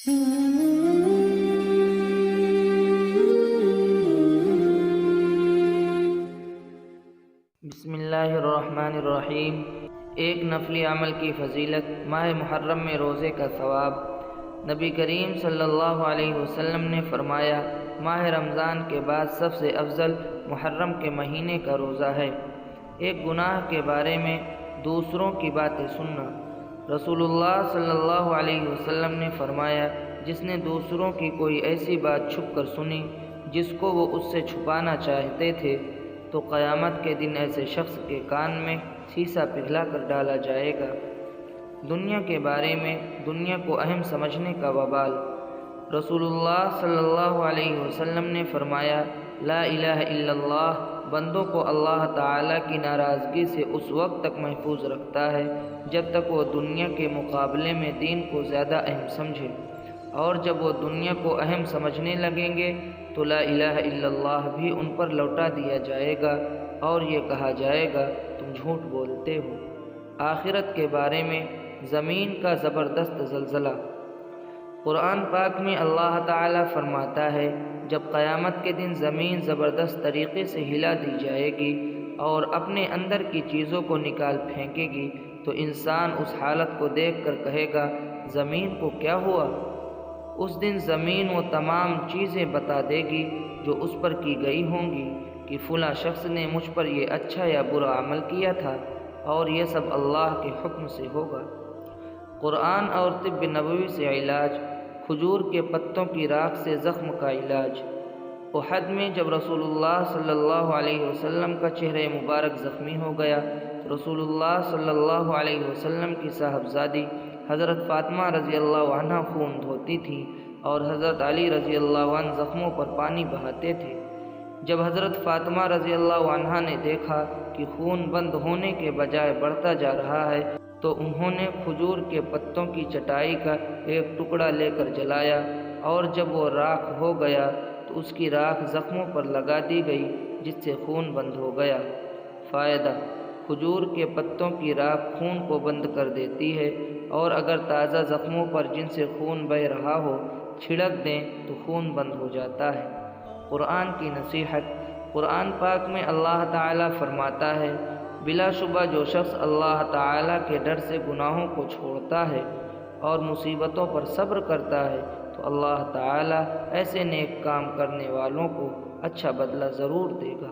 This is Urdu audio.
بسم اللہ الرحمن الرحیم۔ ایک نفلی عمل کی فضیلت، ماہ محرم میں روزے کا ثواب۔ نبی کریم صلی اللہ علیہ وسلم نے فرمایا، ماہ رمضان کے بعد سب سے افضل محرم کے مہینے کا روزہ ہے۔ ایک گناہ کے بارے میں دوسروں کی باتیں سننا۔ رسول اللہ صلی اللہ علیہ وسلم نے فرمایا، جس نے دوسروں کی کوئی ایسی بات چھپ کر سنی جس کو وہ اس سے چھپانا چاہتے تھے، تو قیامت کے دن ایسے شخص کے کان میں سیسا پگھلا کر ڈالا جائے گا۔ دنیا کے بارے میں دنیا کو اہم سمجھنے کا وبال۔ رسول اللہ صلی اللہ علیہ وسلم نے فرمایا، لا الہ الا اللہ بندوں کو اللہ تعالیٰ کی ناراضگی سے اس وقت تک محفوظ رکھتا ہے جب تک وہ دنیا کے مقابلے میں دین کو زیادہ اہم سمجھے، اور جب وہ دنیا کو اہم سمجھنے لگیں گے تو لا الہ الا اللہ بھی ان پر لوٹا دیا جائے گا، اور یہ کہا جائے گا تم جھوٹ بولتے ہو۔ آخرت کے بارے میں زمین کا زبردست زلزلہ۔ قرآن پاک میں اللہ تعالیٰ فرماتا ہے، جب قیامت کے دن زمین زبردست طریقے سے ہلا دی جائے گی اور اپنے اندر کی چیزوں کو نکال پھینکے گی تو انسان اس حالت کو دیکھ کر کہے گا، زمین کو کیا ہوا؟ اس دن زمین وہ تمام چیزیں بتا دے گی جو اس پر کی گئی ہوں گی کہ فلاں شخص نے مجھ پر یہ اچھا یا برا عمل کیا تھا، اور یہ سب اللہ کے حکم سے ہوگا۔ قرآن اور طب نبوی سے علاج۔ کھجور کے پتوں کی راکھ سے زخم کا علاج۔ احد میں جب رسول اللہ صلی اللہ علیہ وسلم کا چہرہ مبارک زخمی ہو گیا تو رسول اللہ صلی اللہ علیہ وسلم کی صاحبزادی حضرت فاطمہ رضی اللہ عنہ خون دھوتی تھی اور حضرت علی رضی اللہ عنہ زخموں پر پانی بہاتے تھے۔ جب حضرت فاطمہ رضی اللہ عنہ نے دیکھا کہ خون بند ہونے کے بجائے بڑھتا جا رہا ہے تو انہوں نے کھجور کے پتوں کی چٹائی کا ایک ٹکڑا لے کر جلایا، اور جب وہ راکھ ہو گیا تو اس کی راکھ زخموں پر لگا دی گئی جس سے خون بند ہو گیا۔ فائدہ: کھجور کے پتوں کی راکھ خون کو بند کر دیتی ہے، اور اگر تازہ زخموں پر جن سے خون بہہ رہا ہو چھڑک دیں تو خون بند ہو جاتا ہے۔ قرآن کی نصیحت۔ قرآن پاک میں اللہ تعالیٰ فرماتا ہے، بلا شبہ جو شخص اللہ تعالیٰ کے ڈر سے گناہوں کو چھوڑتا ہے اور مصیبتوں پر صبر کرتا ہے تو اللہ تعالیٰ ایسے نیک کام کرنے والوں کو اچھا بدلہ ضرور دے گا۔